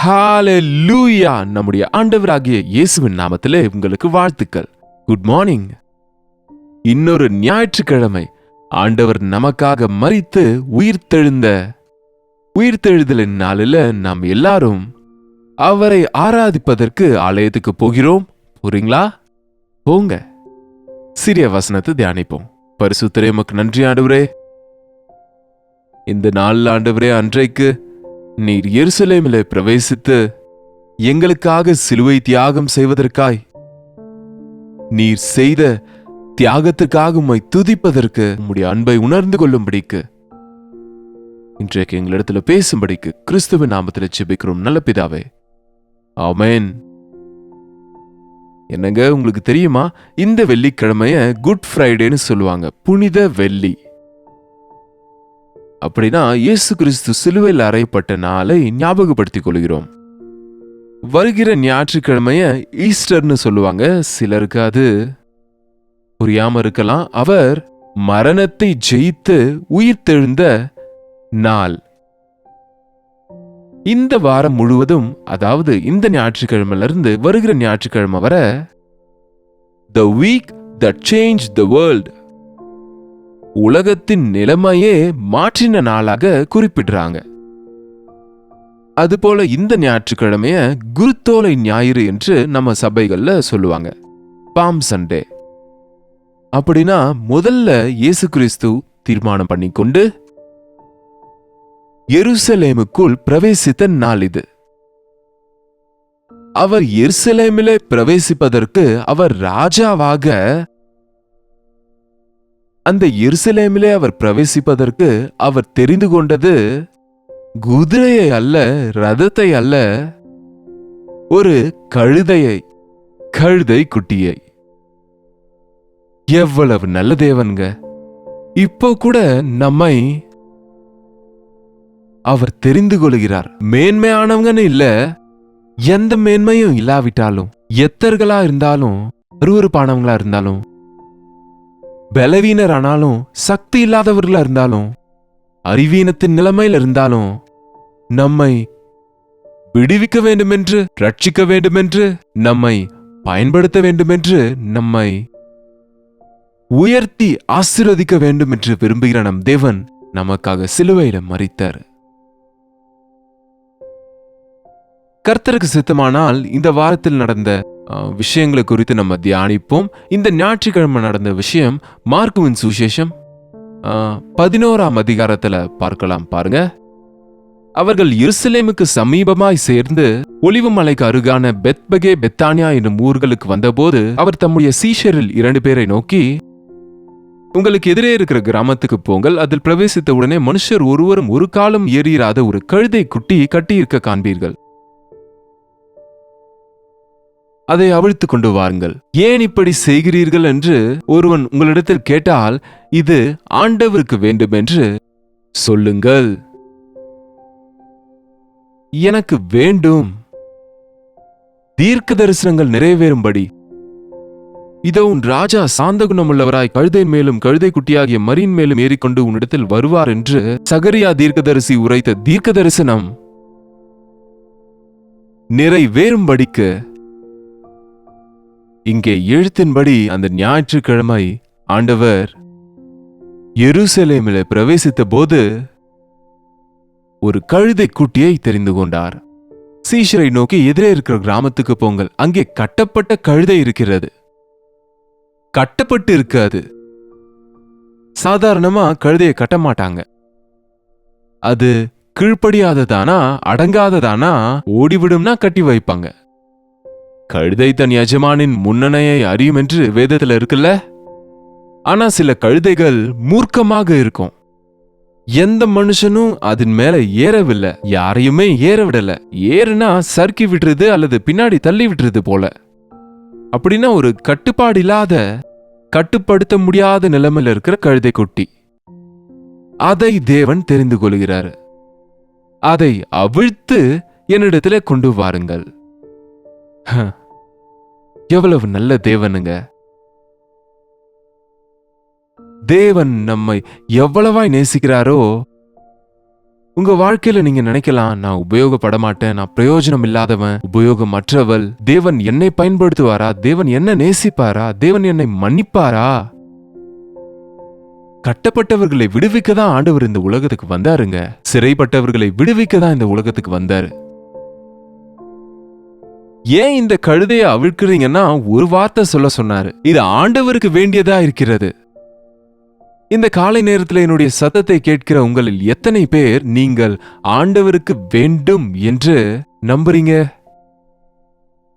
ஹalleluya! நம்முடைய ஆண்டவராகிய இயேசுவின் நாமத்திலே உங்களுக்கு வாழ்த்துக்கள். Good morning. இன்னொரு ஞாயிற்றுக்கிழமை ஆண்டவர் நமக்காக மரித்து உயிர்த்தெழுதலின் நாளில் நாம் எல்லாரும் அவரை ஆராதிப்பதற்கு ஆலயத்துக்கு போகிறோம். போறீங்களா? போங்க. சிறிய வசனத்தை தியானிப்போம். பரிசுத்தரே உமக்கு நன்றி ஆண்டவரே. இந்த நாள் ஆண்டவரே, அன்றைக்கு நீர் எருசலேமிலே பிரவேசித்து எங்களுக்காக சிலுவை தியாகம் செய்வதற்காய் நீர் செய்த தியாகத்திற்காக உம்மை துதிப்பதற்கு உம்முடைய அன்பை உணர்ந்து கொள்ளும்படிக்கு இன்றைக்கு எங்களிடத்துல பேசும்படிக்கு கிறிஸ்துவின் நாமத்தில் ஜெபிக்கிறோம் நல்ல பிதாவே, ஆமென். என்னங்க, உங்களுக்கு தெரியுமா, இந்த வெள்ளிக்கிழமைய குட் ஃப்ரைடேன்னு சொல்லுவாங்க, புனித வெள்ளி. அப்படின்னா இயேசு கிறிஸ்து சிலுவையில் அறையப்பட்ட நாளை ஞாபகப்படுத்திக் கொள்கிறோம். வருகிற ஞாயிற்றுக்கிழமைய ஈஸ்டர்னு சொல்லுவாங்க. சிலருக்கு அது புரியாம இருக்கலாம். அவர் மரணத்தை ஜெயித்து உயிர்த்தெழுந்த நாள். இந்த வாரம் முழுவதும், அதாவது இந்த ஞாயிற்றுக்கிழமையிலிருந்து வருகிற ஞாயிற்றுக்கிழமை வர The week that changed the world, உலகத்தின் நிலைமையே மாற்றின நாளாக குறிப்பிடுறாங்க. அதுபோல இந்த ஞாயிற்றுக்கிழமைய குருத்தோலை ஞாயிறு என்று நம்ம சபைகள்ல சொல்லுவாங்க, பாம் சண்டே. அப்படின்னா முதல்ல இயேசு கிறிஸ்து தீர்மானம் பண்ணிக்கொண்டு எருசலேமுக்குள் பிரவேசித்த நாள் இது. அவர் எருசலேமிலே பிரவேசிப்பதற்கு அவர் ராஜாவாக, அந்த எருசலேமிலே அவர் பிரவேசிப்பதற்கு அவர் தெரிந்து கொண்டது குதிரையை அல்ல, ரதத்தை அல்ல, ஒரு கழுதை குட்டியை. எவ்வளவு நல்ல தேவன்க! இப்போ கூட நம்மை அவர் தெரிந்து கொள்கிறார். மேன்மையானவங்கன்னு இல்ல, எந்த மேன்மையும் இல்லாவிட்டாலும், எத்தர்களா இருந்தாலும், அருவருப்பானவங்களா இருந்தாலும், பலவீனர் ஆனாலும், சக்தி இல்லாதவர்களா இருந்தாலும், அறிவீனத்தின் நிலைமையில் இருந்தாலும், நம்மை விடுவிக்க வேண்டுமென்று, ரட்சிக்க வேண்டுமென்று, நம்மை பயன்படுத்த வேண்டுமென்று, நம்மை உயர்த்தி ஆசீர்வதிக்க வேண்டும் என்று விரும்புகிற நம் தேவன் நமக்காக சிலுவையில மரித்தார். கர்த்தருக்கு சித்தமானால் இந்த வாரத்தில் நடந்த விஷயங்களை குறித்து நம்ம தியானிப்போம். இந்த ஞாயிற்றுக்கிழமை நடந்த விஷயம் மார்க்குவின் சுவிசேஷம் 11ஆம் அதிகாரத்துல பார்க்கலாம். பாருங்க. அவர்கள் எருசலேமுக்கு சமீபமாய் சேர்ந்து ஒலிவ மலைக்கு அருகான பெத்பகே, பெத்தானியா என்னும் ஊர்களுக்கு வந்தபோது அவர் தம்முடைய சீஷரில் 2 பேரை நோக்கி, உங்களுக்கு எதிரே இருக்கிற கிராமத்துக்கு போங்கள். அதில் பிரவேசித்த உடனே மனுஷர் ஒருவரும் ஒரு காலம் ஏறியிராத ஒரு கழுதை குட்டி கட்டியிருக்க காண்பீர்கள். அதை அவிழ்த்து கொண்டு வாருங்கள். ஏன் இப்படி செய்கிறீர்கள் என்று ஒருவன் உங்களிடத்தில் கேட்டால், இது ஆண்டவருக்கு வேண்டும் என்று சொல்லுங்கள். எனக்கு வேண்டும், தீர்க்க தரிசனங்கள் நிறைவேறும்படி இதோ உன் ராஜா சாந்த குணமுள்ளவராய் கழுதையின் மேலும் கழுதை குட்டியாகிய மரியின் மேலும் ஏறிக்கொண்டு உன்னிடத்தில் வருவார் என்று சகரியா தீர்க்கதரிசி உரைத்த தீர்க்க தரிசனம் நிறைவேறும்படிக்கு இங்கே எழுத்தின்படி அந்த ஞாயிற்றுக்கிழமை ஆண்டவர் எருசலேமில் பிரவேசித்த போது ஒரு கழுதை குட்டியை தெரிந்து கொண்டார். சீஷரை நோக்கி, எதிரே இருக்கிற கிராமத்துக்கு போங்கள். அங்கே கட்டப்பட்ட கழுதை இருக்கிறது. கட்டப்பட்டு இருக்காது. சாதாரணமா கழுதையை கட்ட மாட்டாங்க. அது கீழ்ப்படியாததானா, அடங்காததானா, ஓடிவிடும்னா கட்டி வைப்பாங்க. கழுதை தன் எஜமானின் முன்னணையை அறியும் என்று வேதத்துல இருக்குல்ல. ஆனா சில கழுதைகள் மூர்க்கமாக இருக்கும். எந்த மனுஷனும் அதன் மேல ஏறவில்லை, யாரையுமே ஏற விடல. ஏறுனா சறுக்கி விட்டுறது அல்லது பின்னாடி தள்ளி விட்டுறது போல. அப்படின்னா ஒரு கட்டுப்பாடு இல்லாத, கட்டுப்படுத்த முடியாத நிலைமையில இருக்கிற கழுதை குட்டி. அதை தேவன் தெரிந்து கொள்கிறார். அதை அவிழ்த்து என்னிடத்துல கொண்டு வாருங்கள். எவ்வளவு நல்ல தேவனுங்க! தேவன் நம்மை எவ்வளவாய் நேசிக்கிறாரோ உங்க வாழ்க்கையில நீங்க நினைக்கலாம், நான் உபயோகப்பட மாட்டேன், நான் பிரயோஜனம் இல்லாதவன், உபயோகமற்றவள், தேவன் என்னை பயன்படுத்துவாரா, தேவன் என்ன நேசிப்பாரா, தேவன் என்னை மன்னிப்பாரா? கட்டப்பட்டவர்களை விடுவிக்க தான் ஆண்டவர் இந்த உலகத்துக்கு வந்தாருங்க. சிறைப்பட்டவர்களை விடுவிக்க தான் இந்த உலகத்துக்கு வந்தாரு. ஏன் இந்த கழுதையை அவிழ்க்கிறீங்கன்னா ஒரு வார்த்தை சொல்ல சொன்னாரு. இது ஆண்டவருக்கு வேண்டியதா இருக்கிறது. இந்த காலை நேரத்தில் என்னுடைய சத்தத்தை கேட்கிற உங்களில் எத்தனை பேர் நீங்கள் ஆண்டவருக்கு வேண்டும் என்று நம்புறீங்க?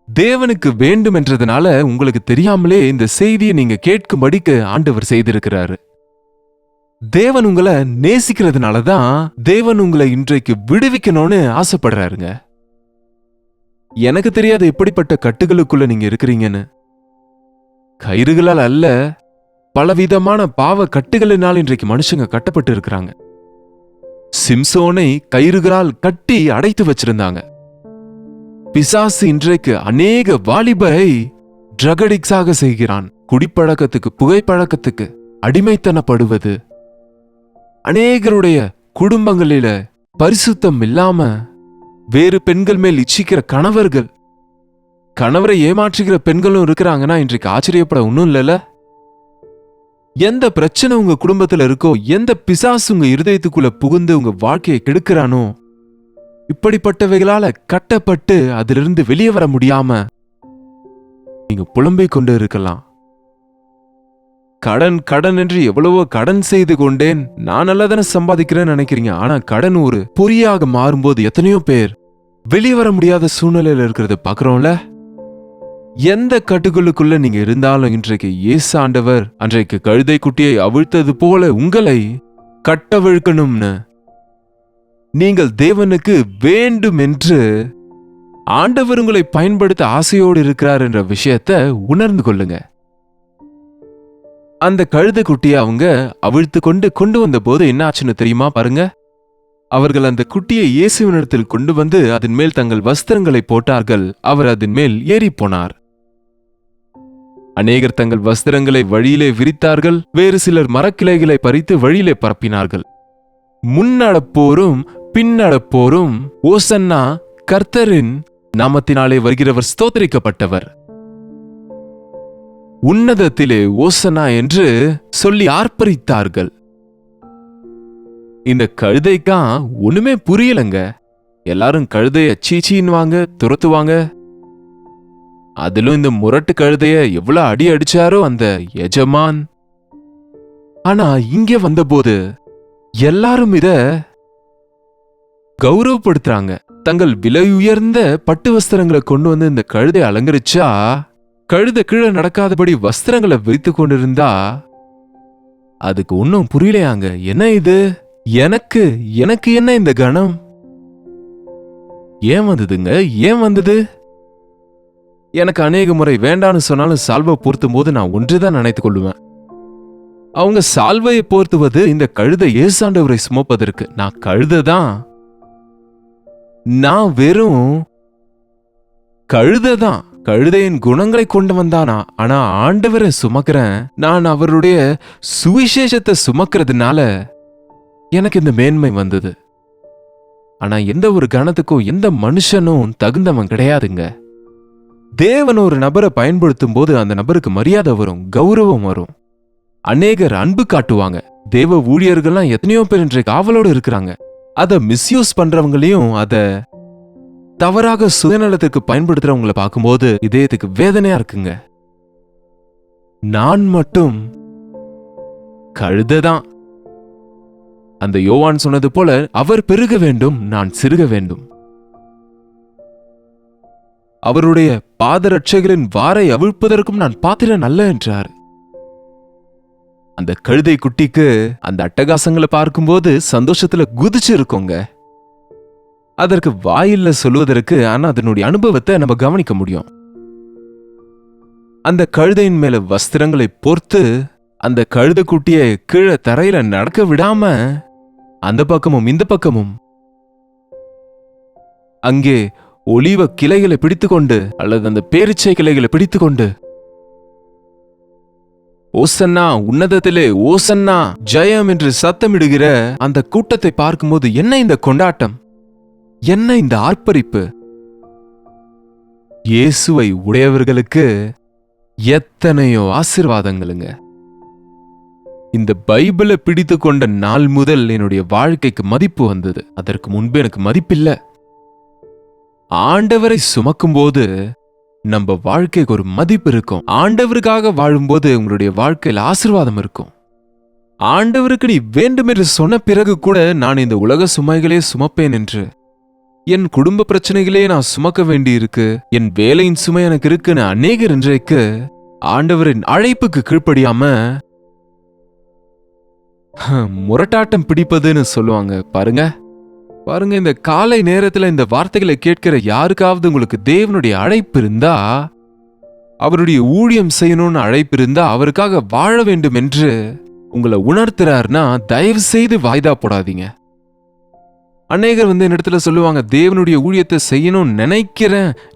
தேவனுக்கு வேண்டும் என்றதுனால உங்களுக்கு தெரியாமலே இந்த செய்தியை நீங்க கேட்கும்படிக்கு ஆண்டவர் செய்திருக்கிறாரு. தேவன் உங்களை நேசிக்கிறதுனாலதான் தேவன் உங்களை இன்றைக்கு விடுவிக்கணும்னு ஆசைப்படுறாருங்க. எனக்கு தெரியாத எப்படிப்பட்ட கட்டுகளுக்குள்ள நீங்க இருக்கிறீங்கன்னு. கயிறுகளால் அல்ல, பலவிதமான பாவ கட்டுகளினால் இன்றைக்கு மனுஷங்க கட்டப்பட்டு இருக்கிறாங்க. சிம்சோனை கயிறுகளால் கட்டி அடைத்து வச்சிருந்தாங்க. பிசாசு இன்றைக்கு அநேக வாலிபரை ட்ரக் அடிக்ட்ஸாக செய்கிறான். குடிப்பழக்கத்துக்கு, புகைப்பழக்கத்துக்கு அடிமைத்தனப்படுவது, அநேகருடைய குடும்பங்களில பரிசுத்தம் இல்லாம வேறு பெண்கள் மேல் இச்சிக்கிற கணவர்கள், கணவரை ஏமாற்றுகிற பெண்களும் இருக்கிறாங்கன்னா இன்றைக்கு ஆச்சரியப்பட ஒன்னும் இல்லைல்ல. எந்த பிரச்சனை உங்க குடும்பத்துல இருக்கோ, எந்த பிசாசு உங்க இருதயத்துக்குள்ள புகுந்து உங்க வாழ்க்கையை கெடுக்கிறானோ, இப்படிப்பட்டவைகளால கட்டப்பட்டு அதிலிருந்து வெளியே வர முடியாம நீங்க புலம்பிக் கொண்டு இருக்கலாம். கடன் கடன் என்று எவ்வளவோ கடன் செய்து கொண்டேன், நான் நல்லா தானே சம்பாதிக்கிறேன்னு நினைக்கிறீங்க. ஆனா கடன் ஒரு பொறியாக மாறும்போது எத்தனையோ பேர் வெளியே வர முடியாத சூழ்நிலையில இருக்கிறத பாக்குறோம்ல. எந்த கட்டுகளுக்குள்ள நீங்க இருந்தாலும் இன்றைக்கு இயேசு ஆண்டவர் அன்றைக்கு கழுதை குட்டியை அவிழ்த்தது போல உங்களை கட்டவிழ்க்கணும்னு, நீங்கள் தேவனுக்கு வேண்டும் என்று ஆண்டவர் உங்களை பயன்படுத்த ஆசையோடு இருக்கிறார் என்ற விஷயத்தை உணர்ந்து கொள்ளுங்க. அந்த கழுதை குட்டியை அவங்க அவிழ்த்து கொண்டு வந்த போது என்ன ஆச்சுன்னு தெரியுமா? பாருங்க. அவர்கள் அந்த குட்டியை இயேசுவினிடத்தில் கொண்டு வந்து அதன் மேல் தங்கள் வஸ்திரங்களை போட்டார்கள். அவர் அதன் மேல் ஏறி போனார். அநேகர் தங்கள் வஸ்திரங்களை வழியிலே விரித்தார்கள். வேறு சிலர் மரக்கிளைகளை பறித்து வழியிலே பரப்பினார்கள். முன்னடப்போரும் பின்னடப்போரும் ஓசன்னா, கர்த்தரின் நாமத்தினாலே வருகிறவர் ஸ்தோத்திரிக்கப்பட்டவர், உன்னதத்திலே ஓசனா என்று சொல்லி ஆர்ப்பரித்தார்கள். இந்த கழுதைக்கா ஒண்ணுமே புரியலங்க. எல்லாரும் கழுதைய சீச்சின்வாங்க, துரத்துவாங்க. அதிலும் இந்த முரட்டு கழுதைய எவ்வளவு அடி அடிச்சாரோ அந்த எஜமான். ஆனா இங்க வந்தபோது எல்லாரும் இத கௌரவப்படுத்துறாங்க. தங்கள் விலை உயர்ந்த பட்டு வஸ்திரங்களை கொண்டு வந்து இந்த கழுதை அலங்கரிச்சா, கழுதை கீழே நடக்காதபடி வஸ்திரங்களை விரித்து கொண்டிருந்தா அதுக்கு ஒன்னும் புரியலையாங்க. என்ன இது? எனக்கு எனக்கு என்ன இந்த கணம் ஏன் வந்ததுங்க? ஏன் வந்தது? எனக்கு அநேக முறை வேண்டான்னு சொன்னாலும் சால்வை போர்த்தும் போது நான் ஒன்றுதான் நினைத்துக் கொள்ளுவேன். அவங்க சால்வையை போர்த்துவது இந்த கழுதை இயேசாண்டவரை சுமப்பதற்கு. நான் கழுதைதான், நான் வெறும் கழுதைதான். கழுதையின் குணங்களை கொண்டு வந்தானா, ஆனா ஆண்டவரை சுமக்கிறேன். நான் அவருடைய சுவிசேஷத்தை சுமக்கிறதுனால எனக்கு இந்த மேன்மை வந்தது. ஆனா எந்த ஒரு கணத்துக்கும் எந்த மனுஷனும் தகுந்தவன் கிடையாதுங்க. தேவன் ஒரு நபரை பயன்படுத்தும் போது அந்த நபருக்கு மரியாதை வரும், கௌரவம் வரும். அநேகர் அன்பு காட்டுவாங்க. தேவ ஊழியர்கள்லாம் எத்தனையோ பேர் இன்றைக்கு ஆவலோடு இருக்கிறாங்க. அதை மிஸ்யூஸ் பண்றவங்களையும் அதை தவறாக சுயநலத்துக்கு பயன்படுத்துறவங்களை பார்க்கும்போது இதயத்துக்கு வேதனையா இருக்குங்க. நான் மட்டும் கழுதைதான். அந்த யோவான் சொன்னது போல, அவர் பெருக வேண்டும், நான் சிறுக வேண்டும். அவருடைய பாதரட்சைகளின் வாரை அவிழ்ப்பதற்கும் நான் பாத்திரன் அல்ல என்றார். அந்த கழுதை குட்டிக்கு அந்த அட்டகாசங்களை பார்க்கும்போது சந்தோஷத்துல குதிச்சு இருக்கோங்க. அதற்கு வாயில்ல சொல்லுவதற்கு, ஆனா அதனுடைய அனுபவத்தை நம்ம கவனிக்க முடியும். அந்த கழுதையின் மேல வஸ்திரங்களை போர்த்து அந்த கழுதை குட்டியை கீழே தரையில நடக்க விடாம அந்த பக்கமும் இந்த பக்கமும் அங்கே ஒலிவ கிளைகளை பிடித்துக்கொண்டு அல்லது அந்த பேரிச்சை கிளைகளை பிடித்துக்கொண்டு ஓசன்னா, உன்னதத்திலே ஓசன்னா, ஜெயம் என்று சத்தமிடுகிற அந்த கூட்டத்தை பார்க்கும்போது என்ன இந்த கொண்டாட்டம், என்ன இந்த ஆர்ப்பரிப்பு! இயேசுவை உடையவர்களுக்கு எத்தனையோ ஆசீர்வாதங்களுங்க. இந்த பைபிளை பிடித்து கொண்ட நாள் முதல் என்னுடைய வாழ்க்கைக்கு மதிப்பு வந்தது. அதற்கு முன்பு எனக்கு மதிப்பில்ல. ஆண்டவரை சுமக்கும்போது நம்ம வாழ்க்கைக்கு ஒரு மதிப்பு இருக்கும். ஆண்டவருக்காக வாழும்போது உங்களுடைய வாழ்க்கையில் ஆசீர்வாதம் இருக்கும். ஆண்டவருக்கு நீ வேண்டும் என்று சொன்ன பிறகு கூட நான் இந்த உலக சுமைகளே சுமப்பேன் என்று, என் குடும்ப பிரச்சனைகளே நான் சுமக்க வேண்டி இருக்கு, என் வேலையின் சுமை எனக்கு இருக்குன்னு அநேகர் இன்றைக்கு ஆண்டவரின் அழைப்புக்கு கீழ்ப்படியாம முரட்டாட்டம் பிடிப்பதுன்னு சொல்லுவாங்க பாருங்க. பாருங்க, இந்த காலை நேரத்துல இந்த வார்த்தைகளை கேட்கிற யாருக்காவது உங்களுக்கு தேவனுடைய அழைப்பு இருந்தா, அவருடைய ஊழியம் செய்யணும்னு அழைப்பு இருந்தா, அவருக்காக வாழ வேண்டும் என்று உங்களை உணர்த்துறாருன்னா தயவு செய்து வாய்தா போடாதீங்க. அநேகர் என்னிடத்துல சொல்லுவாங்க, தேவனுடைய ஊழியத்தை செய்யணும்னு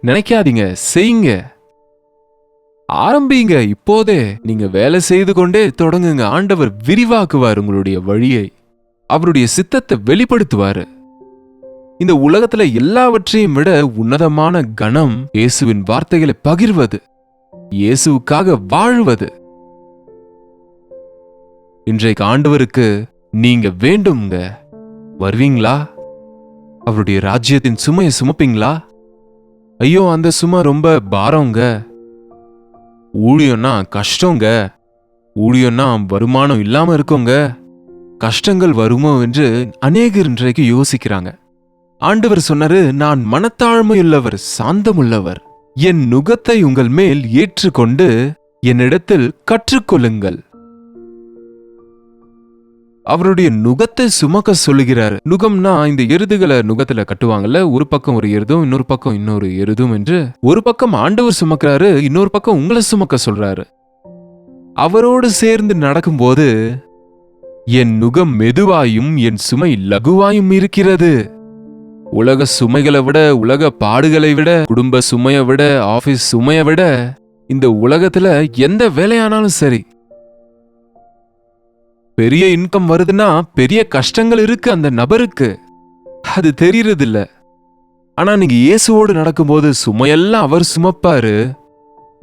நினைக்காதீங்க, செய்யுங்க, ஆரம்பிங்க. இப்போதே நீங்க வேலை செய்து கொண்டே தொடங்குங்க. ஆண்டவர் விரிவாக்குவார் உங்களுடைய வழியை, அவருடைய சித்தத்தை வெளிப்படுத்துவாரு. இந்த உலகத்துல எல்லாவற்றையும் விட உன்னதமான கணம் இயேசுவின் வார்த்தைகளை பகிர்வது, இயேசுவுக்காக வாழ்வது. இன்றைக்கு ஆண்டவருக்கு நீங்க வேண்டும்ங்க. வருவீங்களா? அவருடைய ராஜ்யத்தின் சுமையை சுமப்பீங்களா? ஐயோ, அந்த சுமை ரொம்ப பாரங்க, ஊழியம்னா கஷ்டங்க, ஊழியம்னா வருமானம் இல்லாம இருக்கோங்க, கஷ்டங்கள் வருமோ என்று அநேகர் இன்றைக்கு யோசிக்கிறாங்க. ஆண்டவர் சொன்னாரு, நான் மனத்தாழ்மையுள்ளவர், சாந்தமுள்ளவர், என் நுகத்தை உங்கள் மேல் ஏற்றுக்கொண்டு என்னிடத்தில் கற்றுக்கொள்ளுங்கள். அவருடைய நுகத்தை சுமக்க சொல்லுகிறார். நுகம்னா இந்த எருதுகளை நுகத்துல கட்டுவாங்கல்ல, ஒரு பக்கம் ஒரு எருதும் இன்னொரு பக்கம் இன்னொரு எருதும் என்று. ஒரு பக்கம் ஆண்டவர் சுமக்கிறாரு, இன்னொரு பக்கம் உங்களை சுமக்க சொல்றாரு. அவரோடு சேர்ந்து நடக்கும்போது என் நுகம் மெதுவாயும் என் சுமை லகுவாயும் இருக்கிறது. உலக சுமைகளை விட, உலக பாடுகளை விட, குடும்ப சுமையை விட, ஆபீஸ் சுமையை விட, இந்த உலகத்துல எந்த வேலையானாலும் சரி, பெரிய இன்கம் வருதுன்னா பெரிய கஷ்டங்கள் இருக்கு அந்த நபருக்கு, அது தெரியறது இல்ல. ஆனா நீங்க இயேசுவோடு நடக்கும்போது சுமையெல்லாம் அவர் சுமப்பாரு,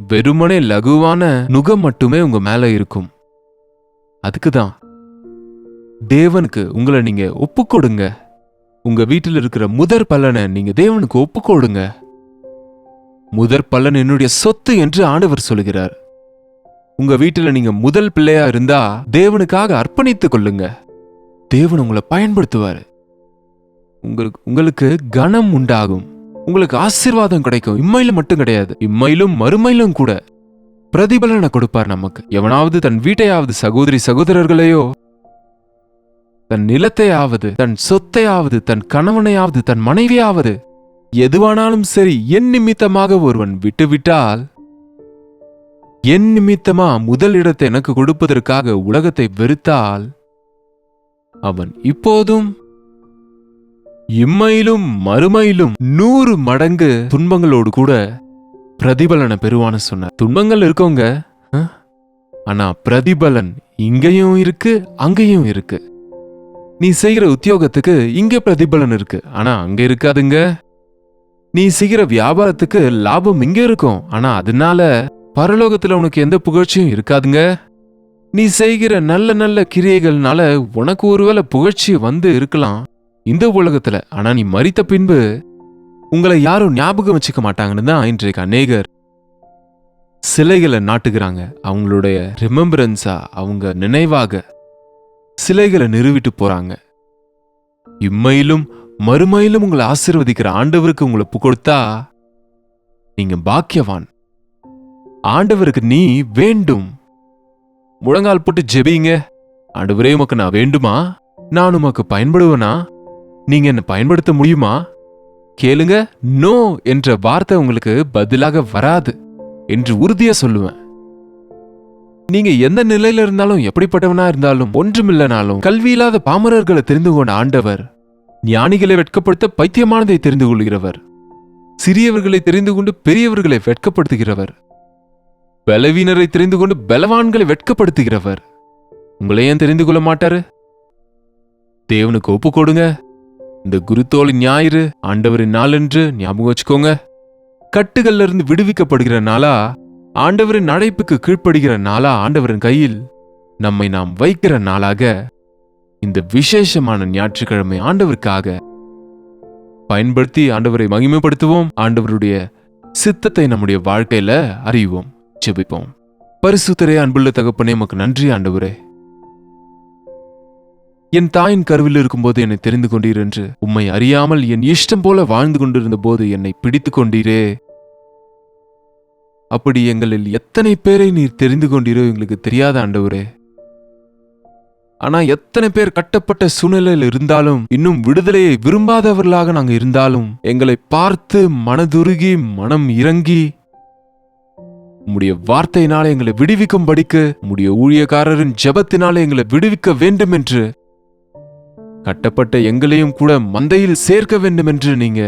வெறுமனே லகுவான நுகம் மட்டுமே உங்க மேல இருக்கும். அதுக்குதான் தேவனுக்கு உங்களை நீங்க ஒப்புக்கொடுங்க. உங்க வீட்டில் இருக்கிற முதற் பலனை நீங்க தேவனுக்கு ஒப்புக்கொடுங்க. முதற் பலன் என்னுடைய சொத்து என்று ஆண்டவர் சொல்லுகிறார். உங்க வீட்டுல நீங்க முதல் பிள்ளையா இருந்தா தேவனுக்காக அர்ப்பணித்துக் கொள்ளுங்க. தேவன் உங்களை பயன்படுத்துவாரு. உங்களுக்கு கனம் உண்டாகும், உங்களுக்கு ஆசீர்வாதம் கிடைக்கும். இம்மையிலும் மட்டும் கிடையாது, இம்மையிலும் மறுமையிலும் கூட பிரதிபலனை கொடுப்பார் நமக்கு. எவனாவது தன் வீட்டையாவது, சகோதரி சகோதரர்களையோ, தன் நிலத்தையாவது, தன் சொத்தையாவது, தன் கணவனையாவது, தன் மனைவியாவது, எதுவானாலும் சரி, என் நிமித்தமாக ஒருவன் விட்டுவிட்டால், என் நிமித்தமா முதல் இடத்தை எனக்கு கொடுப்பதற்காக உலகத்தை வெறுத்தால், அவன் இப்போதும் இம்மையிலும் மறுமையிலும் 100 மடங்கு துன்பங்களோடு கூட பிரதிபலனை பெறுவான்னு சொன்னார். துன்பங்கள் இருக்கோங்க, ஆனா பிரதிபலன் இங்கேயும் இருக்கு, அங்கேயும் இருக்கு. நீ செய்கிற உத்தியோகத்துக்கு இங்க பிரதிபலன் இருக்கு, ஆனா அங்க இருக்காதுங்க. நீ செய்கிற வியாபாரத்துக்கு லாபம் இங்க இருக்கும், ஆனா அதனால பரலோகத்துல உனக்கு எந்த புகழ்ச்சியும் இருக்காதுங்க. நீ செய்கிற நல்ல நல்ல கிரியைகள்னால உனக்கு ஒருவேளை புகழ்ச்சி இருக்கலாம் இந்த உலகத்துல, ஆனா நீ மரித்த பின்பு உங்களை யாரும் ஞாபகம் வச்சுக்க மாட்டாங்கன்னு தான் இன்றைக்கு அநேகர் சிலைகளை நாட்டுகிறாங்க. அவங்களுடைய ரிமெம்பரன்ஸா, அவங்க நினைவாக சிலைகளை நிறுவிட்டு போறாங்க. இம்மையிலும் மறுமையிலும் உங்களை ஆசீர்வதிக்கிற ஆண்டவருக்கு உங்களை கொடுத்தா நீங்க பாக்கியவான். ஆண்டவருக்கு நீ வேண்டும். முழங்கால் போட்டு ஜெபிங்க. ஆண்டவரே, உமக்கு நான் வேண்டுமா? நான் உமக்கு பயன்படுவேனா? நீங்க என்ன பயன்படுத்த முடியுமா? கேளுங்க. நோ என்ற வார்த்தை உங்களுக்கு பதிலாக வராது என்று உறுதியா சொல்லுவேன். நீங்க எந்த நிலையில இருந்தாலும், எப்படிப்பட்டவனா இருந்தாலும், ஒன்றுமில்லனாலும், கல்வியில்லாத பாமரர்களை தெரிந்து கொண்ட ஆண்டவர் ஞானிகளை வெட்கப்படுத்த பைத்தியமானதை தெரிந்து கொள்கிறவர், சிறியவர்களை தெரிந்து கொண்டு பெரியவர்களை வெட்கப்படுத்துகிறவர். பலவீனரை தெரிந்து கொண்டு பலவான்களை வெட்கப்படுத்துகிறவர். உங்களை ஏன் தெரிந்து கொள்ள மாட்டாரு? தேவனுக்கு ஒப்பு கொடுங்க. இந்த குருத்தோலை ஞாயிறு ஆண்டவரின் நாள் என்று ஞாபகம் வச்சுக்கோங்க. கட்டுகள்ல இருந்து விடுவிக்கப்படுகிற நாளா, ஆண்டவரின் அழைப்புக்கு கீழ்ப்படுகிற நாளா, ஆண்டவரின் கையில் நம்மை நாம் வைக்கிற நாளாக இந்த விசேஷமான ஞாயிற்றுக்கிழமை ஆண்டவருக்காக பயன்படுத்தி ஆண்டவரை மகிமைப்படுத்துவோம். ஆண்டவருடைய சித்தத்தை நம்முடைய வாழ்க்கையில அறிவோம். ஜெபிப்போம். பரிசுத்தரே, அன்புள்ள தகப்பனே, உமக்கு நன்றி ஆண்டவரே. என் தாயின் கருவில் இருக்கும்போது என்னை தெரிந்து கொண்டீர் என்று, உம்மை அறியாமல் என் இஷ்டம் போல வாழ்ந்து கொண்டிருந்த போது என்னை பிடித்துக் கொண்டீரே. அப்படி எங்களில் எத்தனை பேரை நீர் தெரிந்து கொண்டீரோ எங்களுக்கு தெரியாத ஆண்டவரே. ஆனா எத்தனை பேர் கட்டப்பட்ட சூழ்நிலையில் இருந்தாலும், இன்னும் விடுதலையை விரும்பாதவர்களாக நாங்க இருந்தாலும், எங்களை பார்த்து மனதுருகி மனம் இறங்கி உம்முடைய வார்த்தையினால எங்களை விடுவிக்கும்படிக்கு, உம்முடைய ஊழியக்காரரின் ஜெபத்தினால எங்களை விடுவிக்க வேண்டும் என்று, கட்டப்பட்ட எங்களையும் கூட மந்தையில் சேர்க்க வேண்டும் என்று நீங்க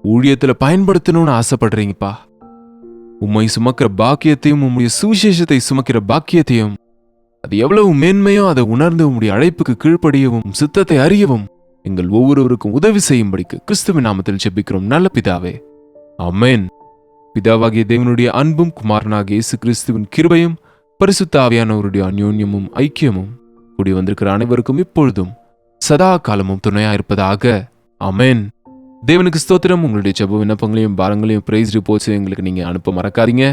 ஊழியத்துல பயன்படுத்தணும்னு ஆசைப்படுறீங்கப்பா. உம்மை சுமக்கிற பாக்கியத்தையும் உம்முடைய சுவிசேஷத்தை சுமக்கிற பாக்கியத்தையும், அது எவ்வளவு மேன்மையோ அதை உணர்ந்து உம்முடைய அழைப்புக்கு கீழ்ப்படியவும் சித்தத்தை அறியவும் எங்கள் ஒவ்வொருவருக்கும் உதவி செய்யும்படிக்கு கிறிஸ்துவின் நாமத்தில் ஜெபிக்கிறோம் நல்ல பிதாவே, ஆமென். பிதாவாகிய தேவனுடைய அன்பும் குமாரனாகிய இயேசு கிறிஸ்துவின் கிருபையும் பரிசுத்த ஆவியானவருடைய அந்யோன்யமும் ஐக்கியமும் கூடி வந்திருக்கிற அனைவருக்கும் இப்பொழுதும் சதா காலமும் துணையா இருப்பதாக, ஆமென். தேவனுக்கு ஸ்தோத்திரம். உங்களுடைய ஜெப விண்ணப்பங்களையும் பாரங்களையும் பிரைஸ் ரிப்போர்ட்ஸ் எங்களுக்கு நீங்க அனுப்ப மறக்காதீங்க.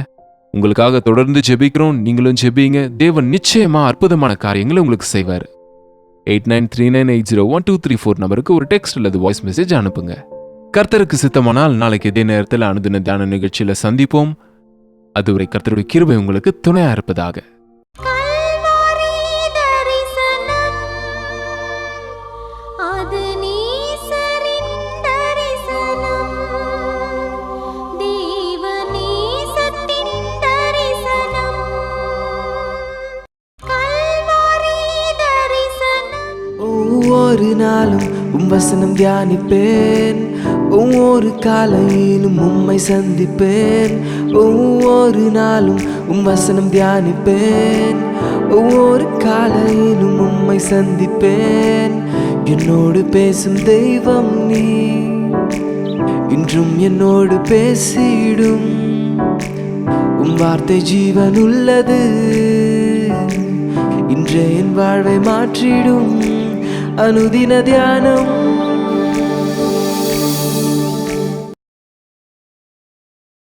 உங்களுக்காக தொடர்ந்து ஜெபிக்கிறோம். நீங்களும் ஜெபிங்க. தேவன் நிச்சயமா அற்புதமான காரியங்களை உங்களுக்கு செய்வார். 8939801234 நம்பருக்கு ஒரு டெக்ஸ்ட் அல்லது வாய்ஸ் மெசேஜ் அனுப்புங்க. கர்த்தருக்கு சித்தமானால் நாளைக்கு இதே நேரத்தில் அனுதின தியான நிகழ்ச்சியில சந்திப்போம். அதுவரை கர்த்தருடைய கிருபை உங்களுக்கு துணையா இருப்பதாக. ஒவ்வொரு நாளும் வசனம் தியானிப்பேன், ஒவ்வொரு காலையிலும் உம்மை சந்திப்பேன். ஒவ்வொரு நாளும் வசனம் தியானிப்பேன், ஒவ்வொரு காலையிலும் உம்மை சந்திப்பேன். என்னோடு பேசும் தெய்வம் நீ, இன்றும் என்னோடு பேசிடும். உம் வார்த்தை ஜீவன் உள்ளது, இன்றே என் வாழ்வை மாற்றிடும். அனுதின தியானம்